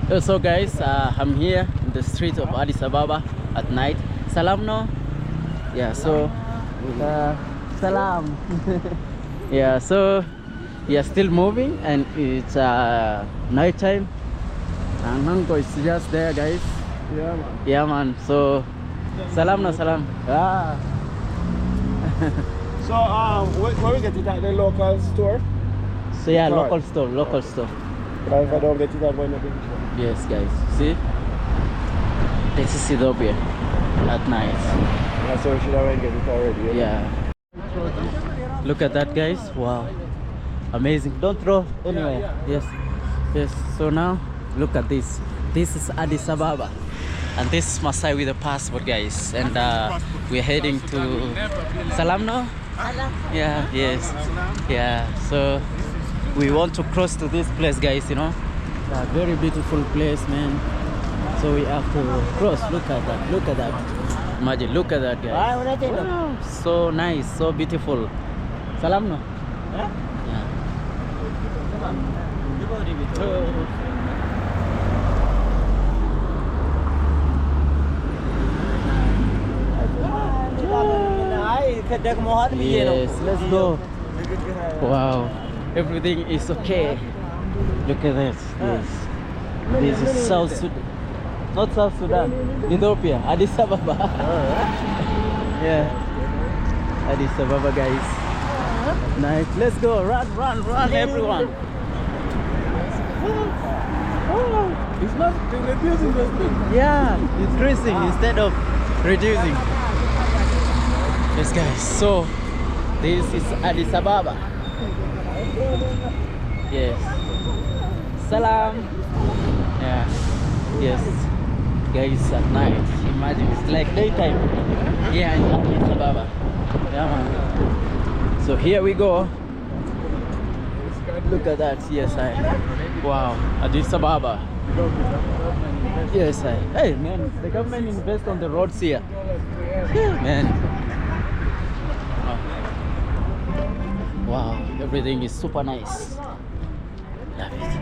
So guys, I'm here in the street of Addis Ababa at night. Salam no? Yeah, so salam. Yeah, so we are still moving and it's night time. And Mango is just there, guys. Yeah, man. Yeah, man. So salam no salam. Ah. So, where we get it at the local store? So yeah, Right. local store. But if I don't get it, I'm going to be sure. Yes, guys. See, this is Ethiopia at night. Yeah, so we should already get it already. Yeah. Look at that, guys. Wow, amazing. Don't throw anywhere. Yes, yes. So now look at this. This is Addis Ababa, and this is MAASAI with a passport, guys. And we're heading to Salam now. Yeah. Yes. Yeah. So we want to cross to this place, guys. You know, a very beautiful place, man. So we have to cross. Look at that. Look at that. Imagine. Look at that, guys. Wow, so nice. So beautiful. Salam no. Yeah. Yes, let's go. Wow, everything is okay. Look at this. This is South Sudan, not South Sudan, Ethiopia, Addis Ababa. Yeah, Addis Ababa, guys. Nice. Let's go. Run, everyone. It's not reducing the speed. Yeah, increasing instead of reducing. Yes, guys. So this is Addis Ababa. Yes. Salam. Yeah. Yes. Guys, at night. Imagine it's like daytime. Yeah, in Addis Ababa. Yeah, man. So here we go. Look at that. Yes, wow, Addis Ababa. Yes, hey man, the government invest on the roads here. Yeah, man. Wow, everything is super nice. Love it.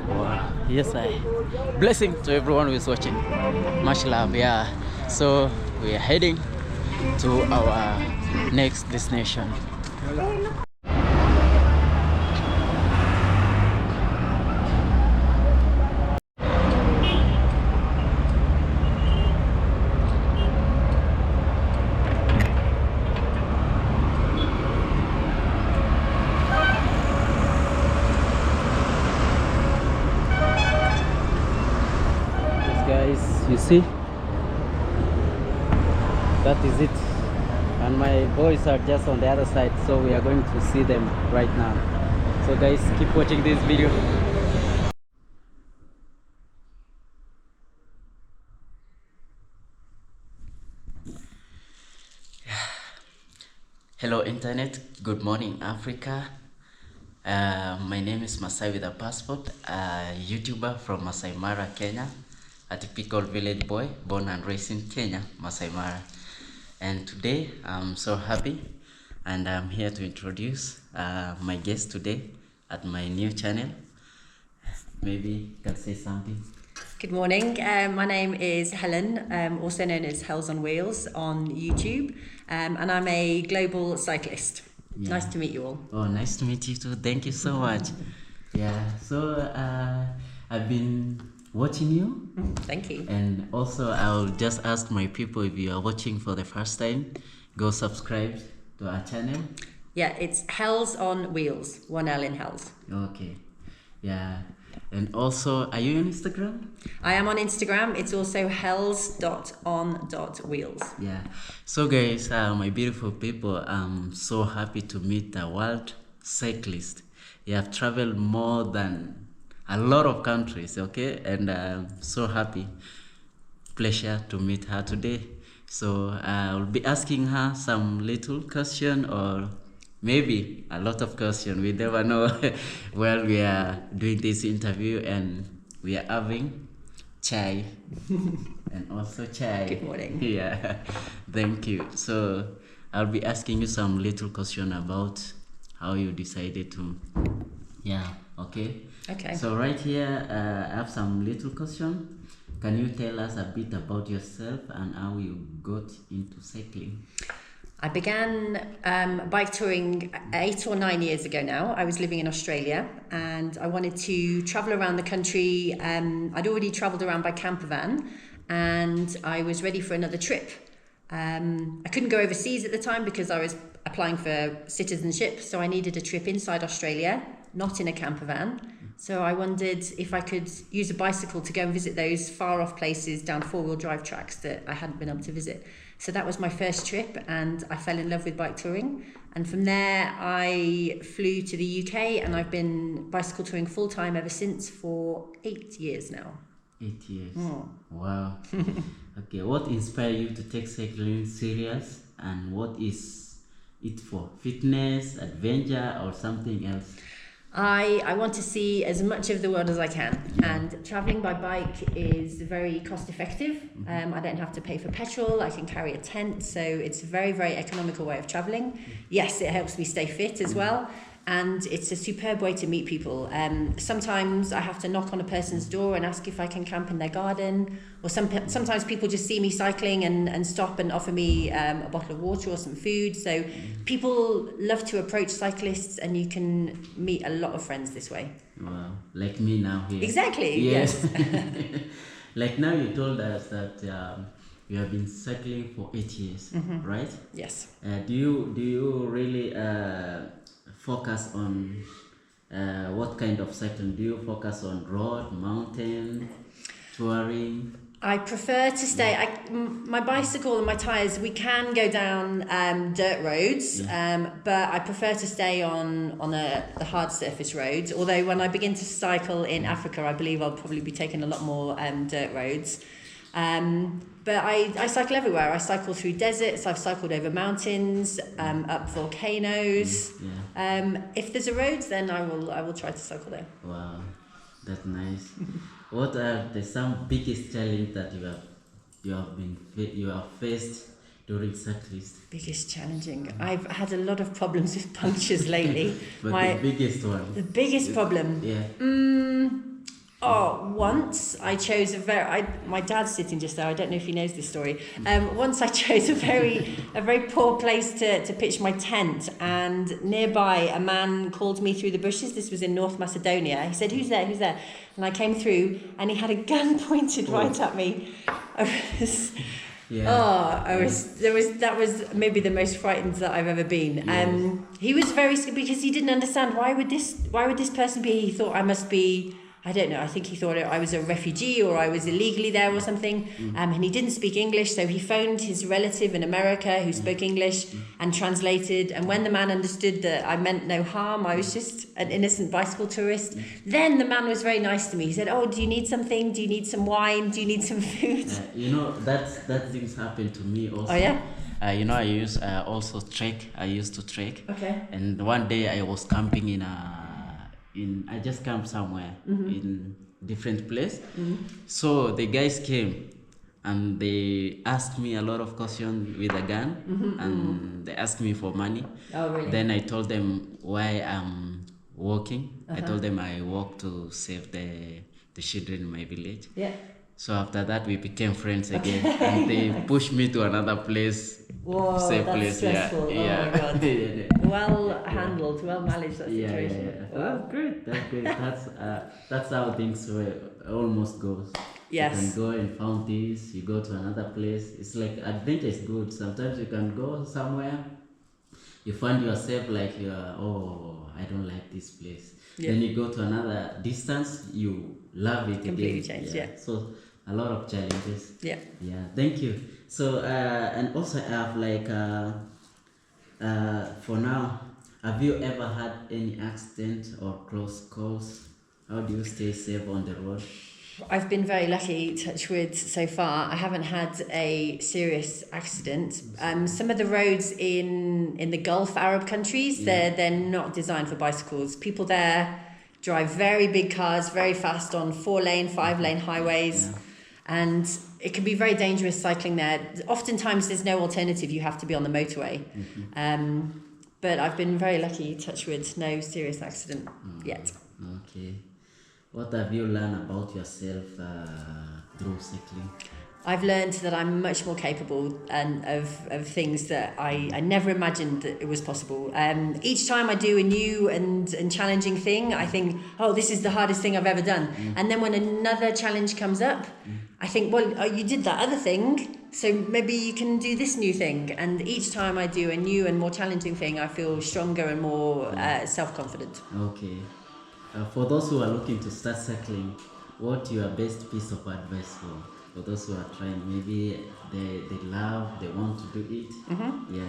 Wow. Yes, blessing to everyone who is watching. Much love. Yeah. So we are heading to our next destination. Guys, you see, that is it, and my boys are just on the other side, so we are going to see them right now. So guys, keep watching this video. Hello internet, good morning Africa. My name is MAASAI with a passport, a YouTuber from Masai Mara, Kenya. A typical village boy born and raised in Kenya, Masai Mara. And today I'm so happy and I'm here to introduce my guest today at my new channel. Maybe you can say something. Good morning. My name is Helen, also known as Hels on Wheels on YouTube, and I'm a global cyclist. Yeah. Nice to meet you all. Oh, nice to meet you too. Thank you so much. Yeah, so I've been watching you. Thank you. And also I'll just ask my people, if you are watching for the first time, go subscribe to our channel. Yeah, it's Hels on Wheels, 1L in Hels. Okay. Yeah. And also, are you on Instagram? I am on Instagram. It's also hels.on.wheels. Yeah. So guys, my beautiful people, I'm so happy to meet a world cyclist. You have traveled more than a lot of countries, okay? And I'm so happy. Pleasure to meet her today. So I'll be asking her some little question or maybe a lot of questions. We never know while we are doing this interview, and we are having chai and also chai. Good morning. Yeah, thank you. So I'll be asking you some little question about how you decided to, yeah, okay. Okay. So right here, I have some little question. Can you tell us a bit about yourself and how you got into cycling? I began bike touring 8 or 9 years ago now. I was living in Australia and I wanted to travel around the country. I'd already travelled around by camper van and I was ready for another trip. I couldn't go overseas at the time because I was applying for citizenship, so I needed a trip inside Australia, not in a camper van. So I wondered if I could use a bicycle to go and visit those far off places down 4-wheel drive tracks that I hadn't been able to visit. So that was my first trip and I fell in love with bike touring. And from there I flew to the UK and I've been bicycle touring full time ever since for 8 years now. 8 years. Oh. Wow. Okay, what inspired you to take cycling serious and what is it for? Fitness, adventure or something else? I want to see as much of the world as I can, and travelling by bike is very cost effective. I don't have to pay for petrol, I can carry a tent, so it's a very, very economical way of travelling. Yes, it helps me stay fit as well, and it's a superb way to meet people. Sometimes I have to knock on a person's door and ask if I can camp in their garden, or sometimes people just see me cycling and stop and offer me a bottle of water or some food. So people love to approach cyclists and you can meet a lot of friends this way. Wow, like me now here. Exactly, Yes. yes. Like now you told us that you have been cycling for 8 years, right? Yes. Do you really focus on what kind of cycling? Do you focus on road, mountain, touring? I prefer to stay. My bicycle and my tyres, we can go down dirt roads, but I prefer to stay on the hard surface roads. Although when I begin to cycle in Africa, I believe I'll probably be taking a lot more dirt roads. But I cycle everywhere. I cycle through deserts. I've cycled over mountains, up volcanoes. If there's a road, then I will try to cycle there. Wow, that's nice. What are some biggest challenge that you have faced during cyclist? Biggest challenging. I've had a lot of problems with punctures lately. But the biggest one. The biggest problem. Yeah. Once I chose my dad's sitting just there. I don't know if he knows this story. Once I chose a very poor place to pitch my tent, and nearby a man called me through the bushes. This was in North Macedonia. He said, "Who's there? Who's there?" And I came through, and he had a gun pointed right at me. That was maybe the most frightened that I've ever been. Yes. He was very scared because he didn't understand why would this person be. He thought I must be. I don't know, I think he thought I was a refugee or I was illegally there or something. And he didn't speak English, so he phoned his relative in America who spoke English and translated. And when the man understood that I meant no harm, I was just an innocent bicycle tourist. Then the man was very nice to me. He said, "Oh, do you need something? Do you need some wine? Do you need some food?" That things happen to me also. Oh, yeah? I used also trek. I used to trek. Okay. And one day I was camping I just camped somewhere in different place. So the guys came and they asked me a lot of questions with a gun, and they asked me for money. Oh, really? Then I told them why I'm walking. I told them I walk to save the children in my village. Yeah. So after that we became friends again, and they pushed me to another place. Whoa, safe that's place. stressful. Yeah. Oh my God. Yeah. Well handled, well managed that situation. Yeah. That's great. That's great. That's how things almost goes. Yes. You can go and found this. You go to another place. It's like adventure is good. Sometimes you can go somewhere. You find yourself like I don't like this place. Yeah. Then you go to another distance. You love it. Completely again. changed. Yeah. So a lot of challenges. Yeah. Yeah. Thank you. So and also I have like for now, have you ever had any accident or close calls? How do you stay safe on the road? I've been very lucky, touch wood, so far. I haven't had a serious accident. Some of the roads in the Gulf Arab countries, they're not designed for bicycles. People there drive very big cars, very fast on 4-lane, 5-lane highways. Yeah. And it can be very dangerous cycling there. Oftentimes there's no alternative, you have to be on the motorway. But I've been very lucky, touch wood, no serious accident yet. Okay. What have you learned about yourself through cycling? I've learned that I'm much more capable and of things that I never imagined that it was possible. Each time I do a new and challenging thing, I think, oh, this is the hardest thing I've ever done. And then when another challenge comes up, I think, well, oh, you did that other thing, so maybe you can do this new thing. And each time I do a new and more challenging thing, I feel stronger and more self-confident. Okay. For those who are looking to start cycling, what's your best piece of advice for those who are trying? Maybe they want to do it. Yeah.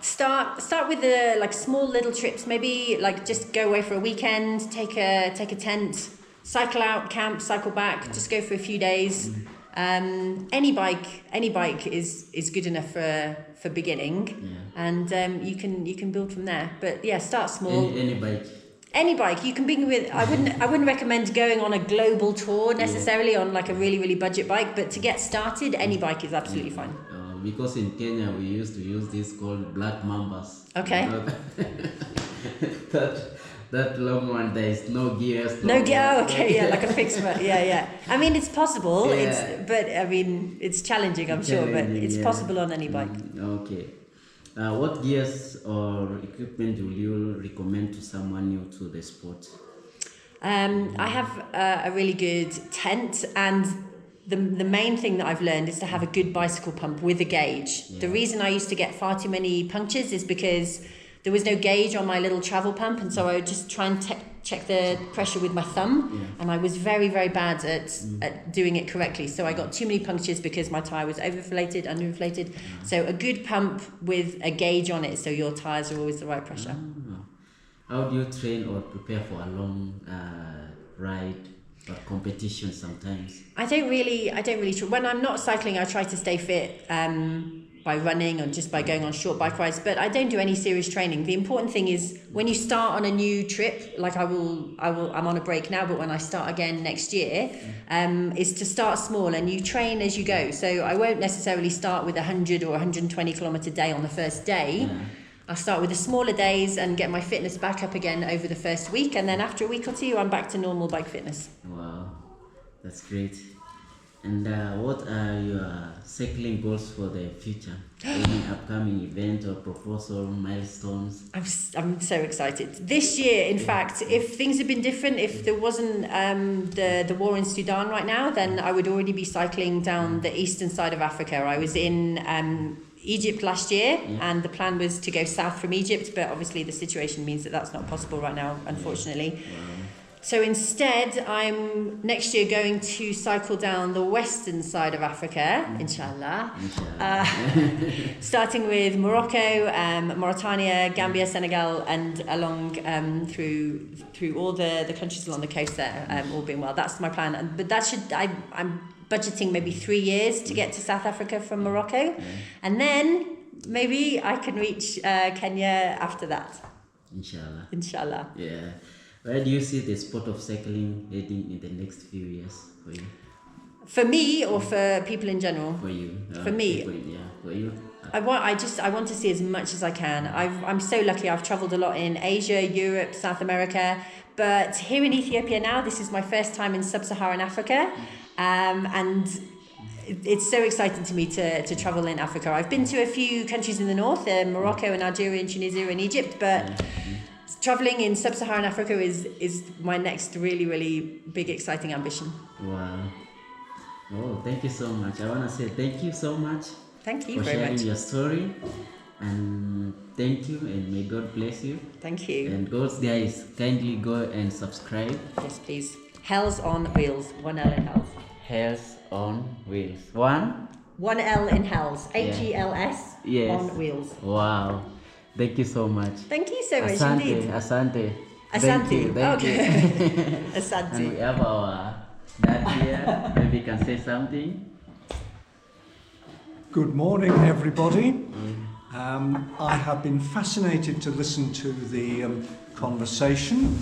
Start with the like small little trips. Maybe like just go away for a weekend, take a tent, cycle out, camp, cycle back. Just go for a few days. Any bike is good enough for beginning, and you can build from there. But yeah, start small. Any bike. Any bike you can begin with. I wouldn't recommend going on a global tour necessarily on like a really budget bike, but to get started, any bike is absolutely fine. Because in Kenya we used to use this called black mambas. Okay. That long one, there is no gears. No gear. Oh, okay, yeah, like a fixed one. Yeah. I mean, it's possible. Yeah. But I mean, it's challenging, I'm sure, but it's possible on any bike. Okay. What gears or equipment will you recommend to someone new to the sport? I have a really good tent, and the main thing that I've learned is to have a good bicycle pump with a gauge. The reason I used to get far too many punctures is because there was no gauge on my little travel pump, and so I would just try and check the pressure with my thumb, and I was very bad at doing it correctly. So I got too many punctures because my tyre was overinflated, underinflated. So a good pump with a gauge on it, so your tyres are always the right pressure. How do you train or prepare for a long ride or competition sometimes? I don't really try. When I'm not cycling, I try to stay fit by running or just by going on short bike rides, but I don't do any serious training. The important thing is when you start on a new trip, like I'm on a break now, but when I start again next year, is to start small and you train as you go. So I won't necessarily start with 100 or 120 kilometre day on the first day. I'll start with the smaller days and get my fitness back up again over the first week, and then after a week or two, I'm back to normal bike fitness. Wow, that's great. And what are your cycling goals for the future? Any upcoming event or proposal, milestones? I'm so excited. This year, in fact, if things had been different, if there wasn't the war in Sudan right now, then I would already be cycling down the eastern side of Africa. I was in Egypt last year, and the plan was to go south from Egypt, but obviously the situation means that that's not possible right now, unfortunately. Wow. So instead, I'm next year going to cycle down the western side of Africa, inshallah. Starting with Morocco, Mauritania, Gambia, Senegal, and along through all the countries along the coast there, all being well. That's my plan. But that I'm budgeting maybe 3 years to get to South Africa from Morocco, and then maybe I can reach Kenya after that. Inshallah. Yeah. Where do you see the sport of cycling heading in the next few years for you? For me, or for people in general? For you. For me. For you. I want to see as much as I can. I'm so lucky. I've travelled a lot in Asia, Europe, South America, but here in Ethiopia now, this is my first time in sub-Saharan Africa, and it's so exciting to me to travel in Africa. I've been to a few countries in the north, Morocco and Algeria and Tunisia and Egypt, but traveling in sub-Saharan Africa is my next really big exciting ambition. Wow. Oh, thank you so much. I want to say thank you so much. Thank you very much for sharing your story, and thank you, and may God bless you. Thank you. And guys, kindly go and subscribe. Yes, please. Hels on Wheels. 1L in Hels. Hels on Wheels. 1L in Hels. Hels. Yes. On Wheels. Wow. Thank you so much. Thank you so much indeed. Asante. Thank you. Asante. And we have our dad here. Maybe you can say something. Good morning, everybody. I have been fascinated to listen to the conversation.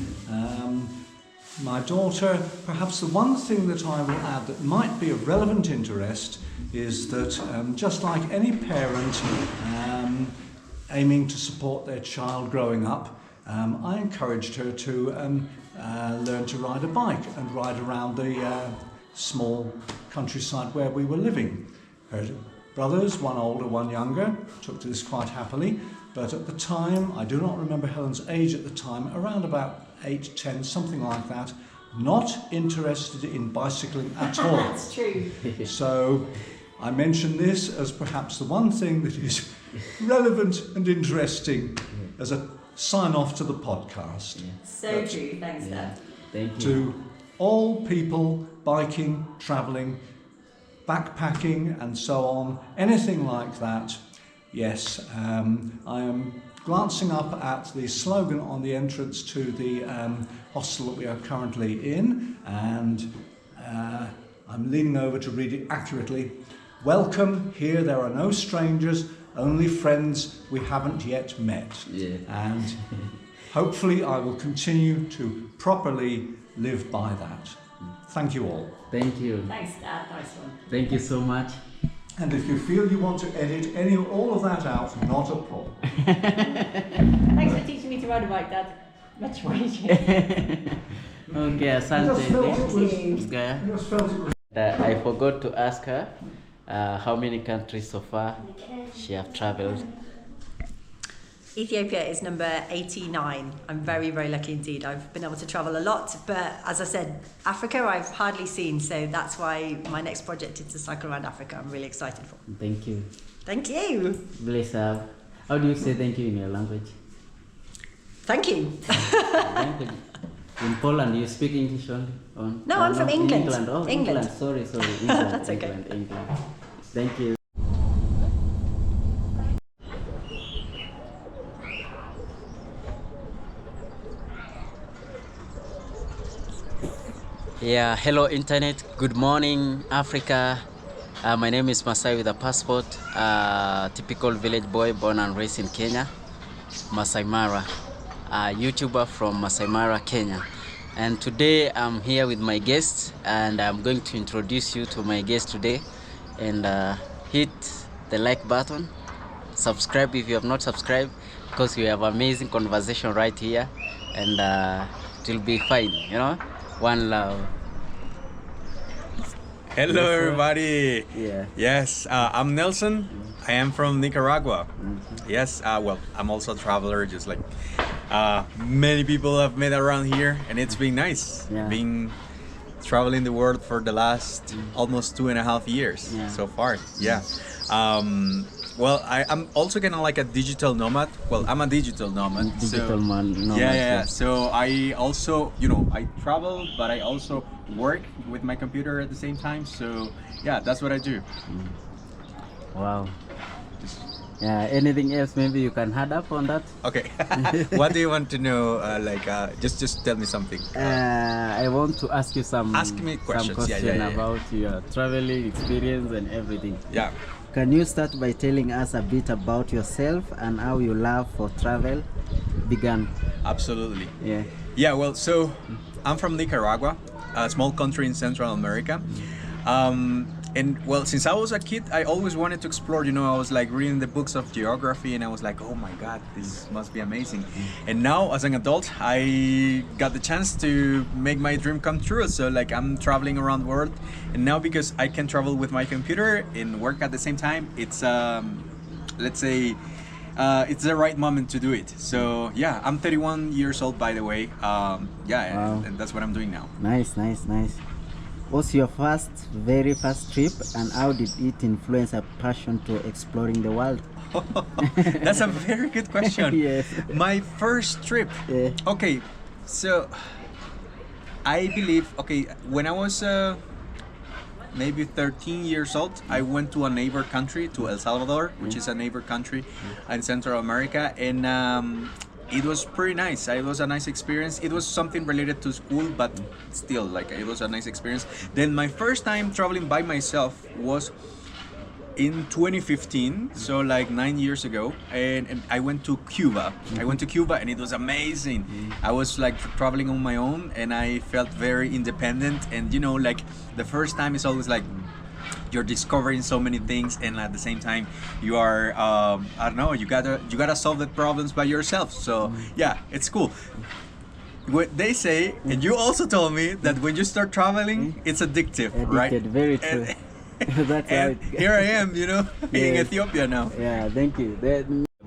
My daughter, perhaps the one thing that I will add that might be of relevant interest is that just like any parent aiming to support their child growing up, I encouraged her to learn to ride a bike and ride around the small countryside where we were living. Her brothers, one older, one younger, took to this quite happily, but at the time, I do not remember Helen's age at the time, around about 8, 10, something like that, not interested in bicycling at all. That's true. So I mention this as perhaps the one thing that is relevant and interesting as a sign off to the podcast. So true. Thanks, Dad. Thank you. To all people biking, travelling, backpacking and so on, anything like that, yes, I am glancing up at the slogan on the entrance to the hostel that we are currently in, and I'm leaning over to read it accurately. Welcome, here there are no strangers, only friends we haven't yet met. Yeah. And hopefully I will continue to properly live by that. Thank you all. Thank you. Thanks, Dad. Nice one. Thank you so much. And if you feel you want to edit all of that out, not a problem. Thanks for teaching me to ride a bike, Dad. Much appreciated. Okay, asante. you. I just felt it was I forgot to ask her how many countries so far she have traveled. Ethiopia is number 89. I'm very, very lucky indeed. I've been able to travel a lot, but as I said, Africa I've hardly seen, so that's why my next project is to cycle around Africa. I'm really excited for. Thank you. Thank you. Bless her. How do you say thank you in your language? Thank you. Thank you. In Poland, you speak English only? No, I'm from England. England. Oh, England. Sorry. England. That's okay. England. Thank you. Yeah, hello internet. Good morning, Africa. My name is MAASAI with a passport. Typical village boy born and raised in Kenya. Masai Mara, a YouTuber from Masai Mara, Kenya. And today I'm here with my guest, and I'm going to introduce you to my guest today. And hit the like button, subscribe if you have not subscribed, because we have amazing conversation right here, and it will be fine, you know. One love. Hello, everybody. Yeah. Yes, I'm Nelson. I am from Nicaragua. Yes, well, I'm also a traveler, just like many people I've met around here, and it's been nice. Yeah. Being traveling the world for the last almost 2.5 years so far. Yeah. Well, I'm also kind of like a digital nomad. Well, I'm a digital nomad. Nomad. Yeah. So I also, I travel, but I also work with my computer at the same time. So yeah, that's what I do. Wow. Yeah. Anything else? Maybe you can add up on that. Okay. What do you want to know? Just tell me something. I want to ask you some. Ask me questions. Some question Yeah. about your traveling experience and everything. Yeah. Can you start by telling us a bit about yourself and how your love for travel began? Absolutely. Yeah. Yeah. Well, so I'm from Nicaragua, a small country in Central America. And well, since I was a kid, I always wanted to explore. I was like reading the books of geography, and I was like, oh my God, this must be amazing. And now, as an adult, I got the chance to make my dream come true. So like, I'm traveling around the world, and now because I can travel with my computer and work at the same time, it's let's say, it's the right moment to do it. So yeah, I'm 31 years old, by the way. Wow. And that's what I'm doing now. Nice. What's your very first trip, and how did it influence a passion to exploring the world? That's a very good question. Yes. My first trip. Yeah. Okay, so I believe, when I was maybe 13 years old, I went to a neighbor country, to El Salvador, which is a neighbor country in Central America, and it was pretty nice. It was a nice experience. It was something related to school, but still, like, it was a nice experience. Then my first time traveling by myself was in 2015, so like 9 years ago, and I went to Cuba. I went to Cuba, and it was amazing. I was like traveling on my own, and I felt very independent. And like the first time is always like you're discovering so many things, and at the same time you are I don't know, you gotta solve the problems by yourself. So yeah, it's cool. what they say, and you also told me that when you start traveling, it's addictive, right? Addicted, very true. That's And right. here I am, you know, in Yes. Ethiopia now. Yeah, thank you.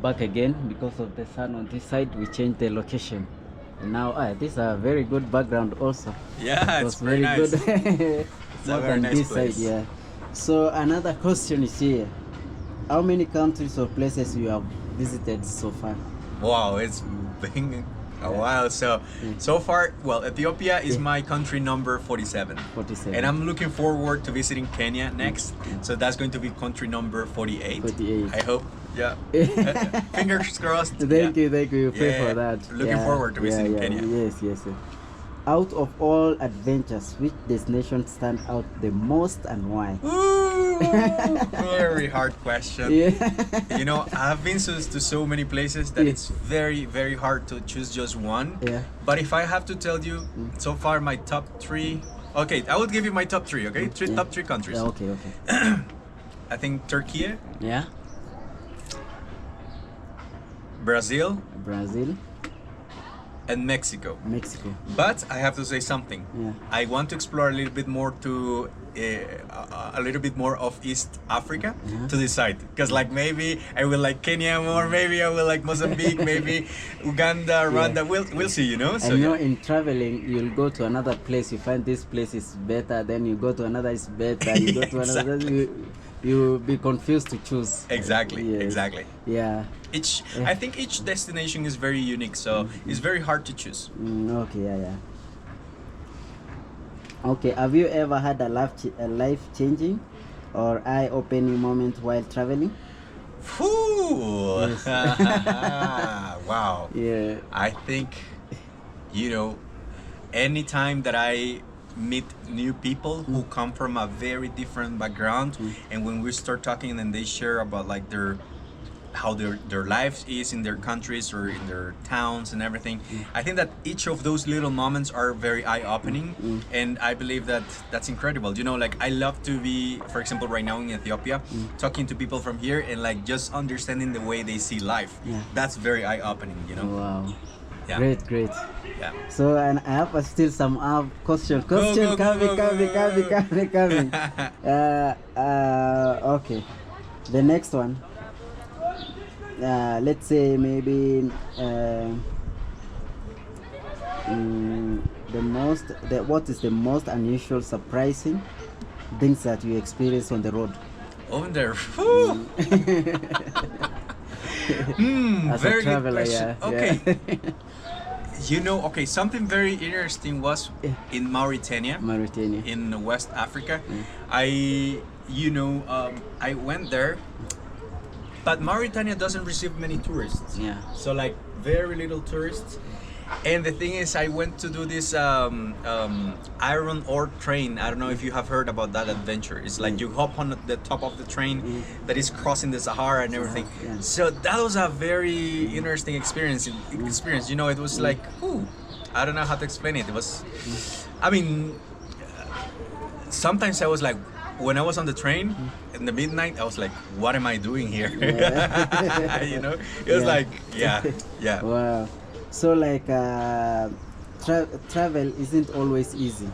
Back again because of the sun on this side. We changed the location. And now, this is a very good background also. Yeah, It it's was very nice. good. It's a More very than nice this place. side, yeah. So another question is here: how many countries or places you have visited so far? Wow, it's been a while. So far, well, Ethiopia is my country number 47. 47. And I'm looking forward to visiting Kenya next. So that's going to be country number 48. 48. I hope. Yeah. Fingers crossed. Thank you. You pray Yeah, for that. looking forward to visiting Kenya. Yes. Out of all adventures, which destination stand out the most and why? Ooh, very hard question. Yeah. You know, I've been to so many places that Yeah. it's very, very hard to choose just one. Yeah. But if I have to tell you, so far my top three. Okay, I would give you my top three. Okay, top three countries. Yeah, okay. I think Turkey, Yeah. Brazil, Brazil, and Mexico. Mexico. But I have to say something. Yeah. I want to explore a little bit more to a little bit more of East Africa to decide, because like maybe I will like Kenya more, maybe I will like Mozambique, maybe Uganda, Rwanda. We'll see, you know. So And in traveling, you'll go to another place, you find this place is better, then you go to another is better, you go to another, you'll be confused to choose. Exactly. Yes. Exactly. Yeah. I think each destination is very unique, so it's very hard to choose. Okay, yeah. Okay, have you ever had a life-changing or eye-opening moment while traveling? Whew. Yes. Wow. Yeah. I think, you know, anytime that I meet new people who come from a very different background, and when we start talking and they share about like how their lives is in their countries or in their towns and everything, I think that each of those little moments are very eye-opening, and I believe that that's incredible. You know, like I love to be, for example, right now in Ethiopia, talking to people from here and like just understanding the way they see life. Yeah. That's very eye-opening, you know. Wow. Yeah. Great. Yeah. So, and I have still some question Go, coming. Okay. The next one. Let's say maybe what is the most unusual, surprising things that you experience on the road? On there. As Very a traveler, good question. yeah. Okay. You know, okay, something very interesting was in Mauritania, in West Africa. I went there, but Mauritania doesn't receive many tourists. Yeah. So like very little tourists. And the thing is, I went to do this iron ore train. I don't know if you have heard about that adventure. It's like you hop on the top of the train that is crossing the Sahara and everything. Yeah. So that was a very interesting experience. You know, it was like, I don't know how to explain it. It was, I mean, sometimes I was like, when I was on the train in the midnight, I was like, what am I doing here? You know, it was like, yeah. Wow. So like travel isn't always easy.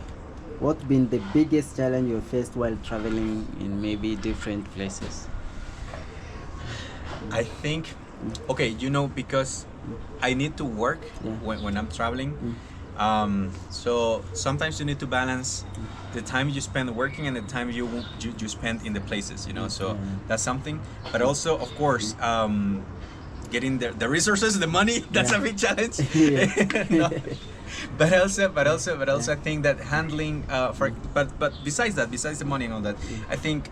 What's been the biggest challenge you faced while traveling in maybe different places? I think, okay, you know, because I need to work when I'm traveling. So sometimes you need to balance the time you spend working and the time you spend in the places, you know. So that's something. But also, of course, getting the resources, the money, that's a big challenge. No. But also I think that handling but besides the money and all that, I think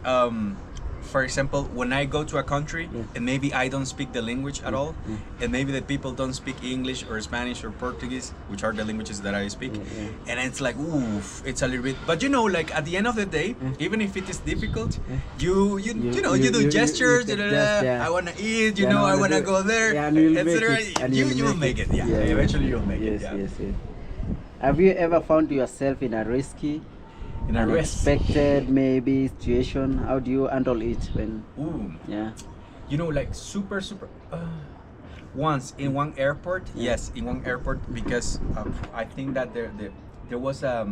for example, when I go to a country and maybe I don't speak the language at all, and maybe the people don't speak English or Spanish or Portuguese, which are the languages that I speak, and it's like, oof, it's a little bit. But you know, like at the end of the day, even if it is difficult, you do gestures. I wanna eat, you know, I wanna go there, etc. You will make it. Yeah, eventually you'll make it. Yeah. Yes. Have you ever found yourself in a risky, unexpected maybe situation? How do you handle it when? Ooh. Yeah. You know, like super once in one airport. Yes, in one airport, because I think that there was a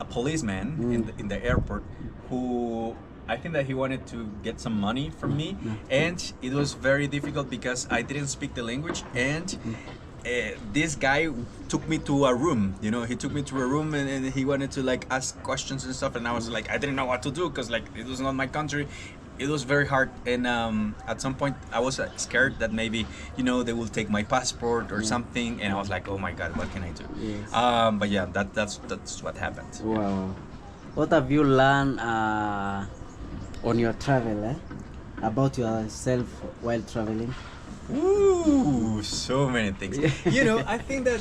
policeman in the airport who, I think that he wanted to get some money from me, and it was very difficult because I didn't speak the language, and this guy took me to a room. You know, he took me to a room, and he wanted to like ask questions and stuff, and I was like, I didn't know what to do because like it was not my country. It was very hard, and at some point I was scared that maybe, you know, they will take my passport or something, and I was like, oh my god, what can I do? Yes. But yeah, that's what happened. Wow. What have you learned on your travel, about yourself while traveling? Ooh, so many things. You know, I think that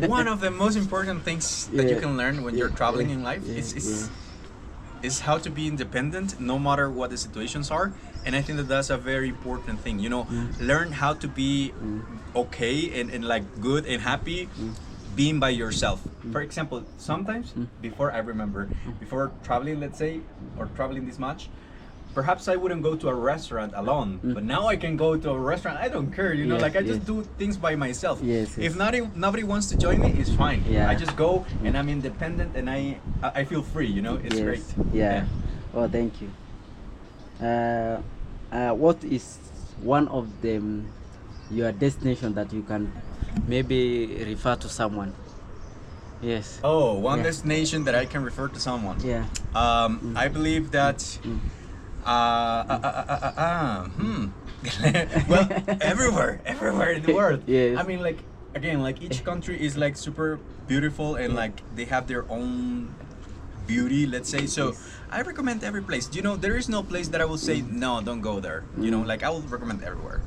one of the most important things that you can learn when you're traveling in life is how to be independent no matter what the situations are. And I think that that's a very important thing, you know. Learn how to be okay and like good and happy being by yourself. For example, sometimes before traveling, let's say, or traveling this much, perhaps I wouldn't go to a restaurant alone, but now I can go to a restaurant. I don't care, you know, like I just do things by myself. If nobody wants to join me, it's fine. I just go and I'm independent, and I feel free, you know. It's great. Oh, thank you. What is one of them, your destination that you can maybe refer to someone? Yes. Oh, one destination that I can refer to someone. I believe that well, everywhere in the world. I mean, like, again, like each country is like super beautiful, and like they have their own beauty, let's say. So I recommend every place. You know, there is no place that I will say no, don't go there. You know, like I will recommend everywhere.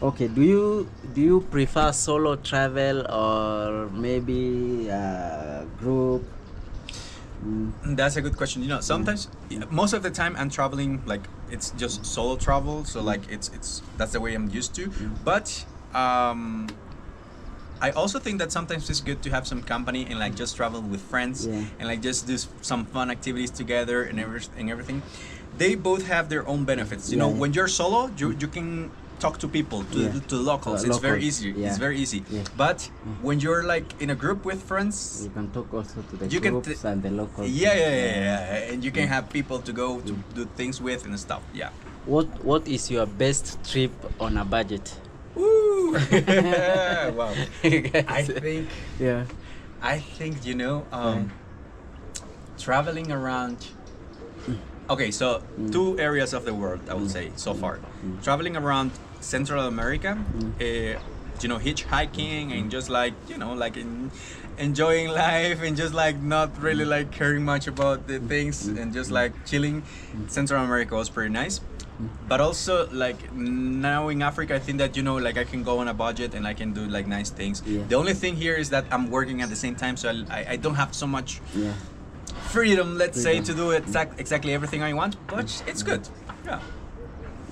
Okay, do you prefer solo travel or maybe group? That's a good question. You know, sometimes, most of the time I'm traveling, like it's just solo travel, so like it's that's the way I'm used to. But I also think that sometimes it's good to have some company and like just travel with friends and like just do some fun activities together and everything. They both have their own benefits. You know, when you're solo, you can talk to people, to locals. It's very easy. It's very easy. But when you're like in a group with friends, you can talk also to the groups and the locals. And you can have people to go to do things with and stuff. What is your best trip on a budget? Ooh. Wow. I think, you know, traveling around. Okay, so 2 areas of the world, I would say so far. Traveling around Central America, you know, hitchhiking and just like, you know, like enjoying life and just like not really like caring much about the things and just like chilling. Central America was pretty nice. But also like now in Africa, I think that, you know, like I can go on a budget and I can do like nice things. The only thing here is that I'm working at the same time, so I don't have so much freedom, let's say, to do exactly everything I want, but it's good.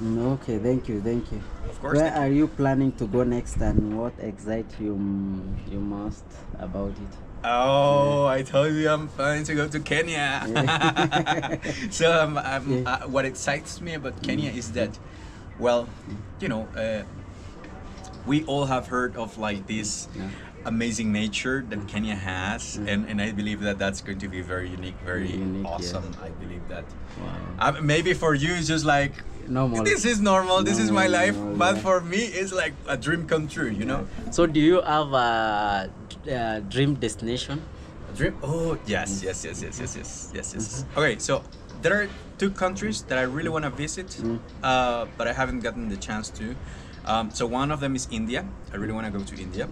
Okay, thank you. Of course. Where are you planning to go next, and what excites you most about it? Oh, I told you I'm planning to go to Kenya. So what excites me about Kenya is that, well, you know, we all have heard of like this amazing nature that Kenya has, and I believe that that's going to be very unique, awesome. I believe that. Maybe for you it's just like normal. This is normal. This is my life. But for me, it's like a dream come true. You know. So, do you have a dream destination? Dream? Oh yes. Okay, so there are 2 countries that I really want to visit, but I haven't gotten the chance to. So one of them is India. I really want to go to India.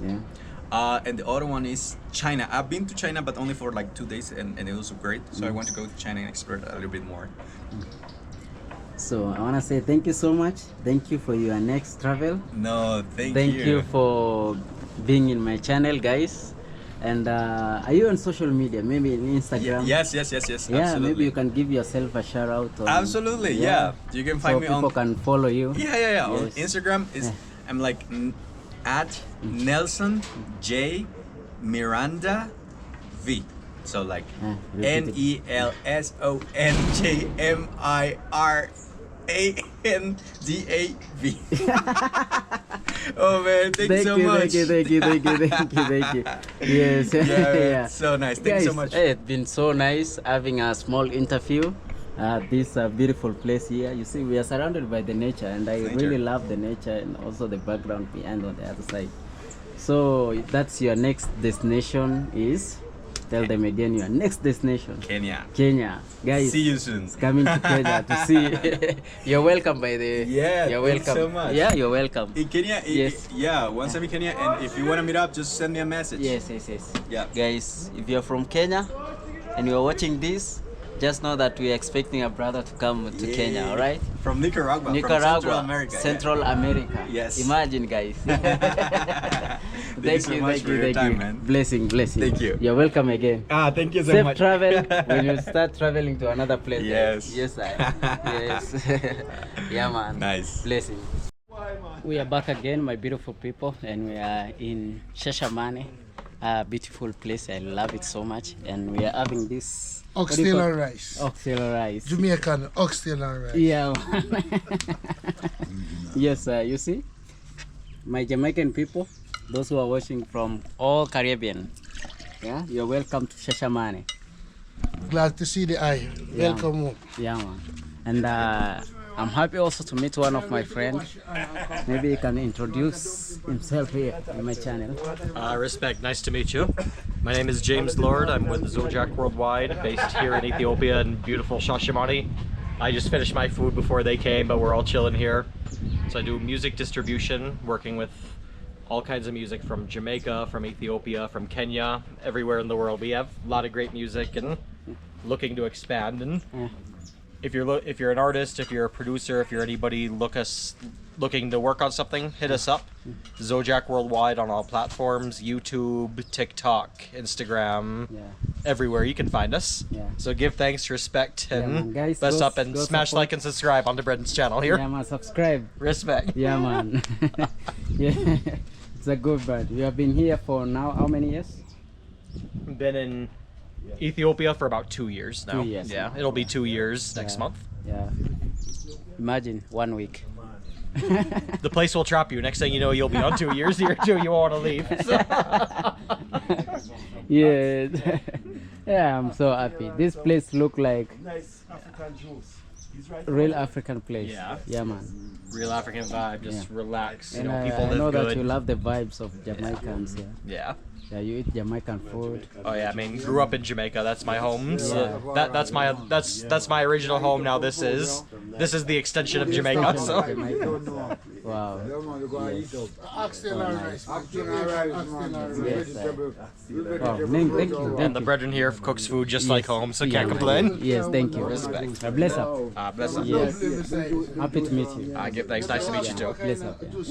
And the other one is China. I've been to China, but only for like 2 days, and it was great. So I want to go to China and explore a little bit more. So I want to say thank you so much. Thank you for your next travel. No, thank you. Thank you for being in my channel, guys. And are you on social media? Maybe in Instagram? Yes. Yeah, Absolutely. maybe you can give yourself a shout out. Absolutely, yeah. You can find me on. So people can follow you. Yeah. Yes. On Instagram is I'm like at Nelson J Miranda V. So like NELSONJMIRANDA. Andav. Oh man, thank you so much. Thank you. Yes. Yeah, so nice. Thank you so Guys, much. it's been so nice having a small interview at this beautiful place here. You see, we are surrounded by the nature, and I Nature. really love the nature and also the background behind on the other side. So that's your next destination is? Tell them again your next destination. Kenya. Kenya. Guys, See you soon. coming to Kenya to see. You're welcome by the. Yeah, you're thanks welcome. so much. Yeah, you're welcome. In Kenya, Yes. yeah, once I'm in Kenya, and if you want to meet up, just send me a message. Yes. Yeah. Guys, if you're from Kenya and you're watching this, just know that we're expecting a brother to come to Yeah. Kenya, all right? From Nicaragua, from Central America. Central America. Yes. Imagine, guys. Thank you so much for your time, man. Blessing. Thank you. You're welcome again. Thank you so Safe much. travel when you start traveling to another place. Yes. Yes, yes. Yeah, man. Nice. Blessing. We are back again, my beautiful people, and we are in Shashamane, a beautiful place. I love it so much, and we are having this Oxtail and rice. oxtail rice. Jamaican oxtail and rice. Yeah. Yes, you see, my Jamaican people, those who are watching from all Caribbean, yeah, you're welcome to Shashamane. Glad to see the eye. Yeah. Welcome home. Yeah, man. And I'm happy also to meet one of my friends. Maybe he can introduce himself here in my channel. Respect, nice to meet you. My name is James Lord. I'm with Zodiac Worldwide, based here in Ethiopia in beautiful Shashamane. I just finished my food before they came, but we're all chilling here. So I do music distribution, working with all kinds of music from Jamaica, from Ethiopia, from Kenya, everywhere in the world. We have a lot of great music and looking to expand. And if you're an artist, if you're a producer, if you're anybody looking to work on something, hit us up. Zodiac Worldwide on all platforms, YouTube, TikTok, Instagram, everywhere you can find us. Yeah. So give thanks, respect, and man. Guys, best go- up and go smash support. like and subscribe onto Brendan's channel here. Yeah, man, subscribe. Respect. Yeah, man. Yeah, it's a good band. You have been here for now how many years? Been in Ethiopia for about 2 years now. 2 years Yeah, now. it'll be 2 years next Yeah. month. Yeah. Imagine 1 week. The place will trap you. Next thing you know, you'll be on 2 years here too. You won't want to leave. So. Yeah. Yeah, I'm so happy. This place look like real African place. Yeah. Yeah, man. Real African vibe, just relax. You And know, people I live know good. that you love the vibes of Jamaicans. Yeah. Yeah. Yeah, you eat Jamaican food. Oh yeah, I mean, grew up in Jamaica. That's my home. So that's my original home. Now this is the extension of Jamaica. So Jamaica. Wow. Oxtail and rice. Oxtail and rice. Yes, wow. Thank you. and Thank the you. brethren here cooks food just like home, so Yeah, can't man. complain. Yes, thank you. Respect. Bless up. Bless up. Yes. Happy to meet you. Give thanks. Nice to meet you too. Bless up. Yeah.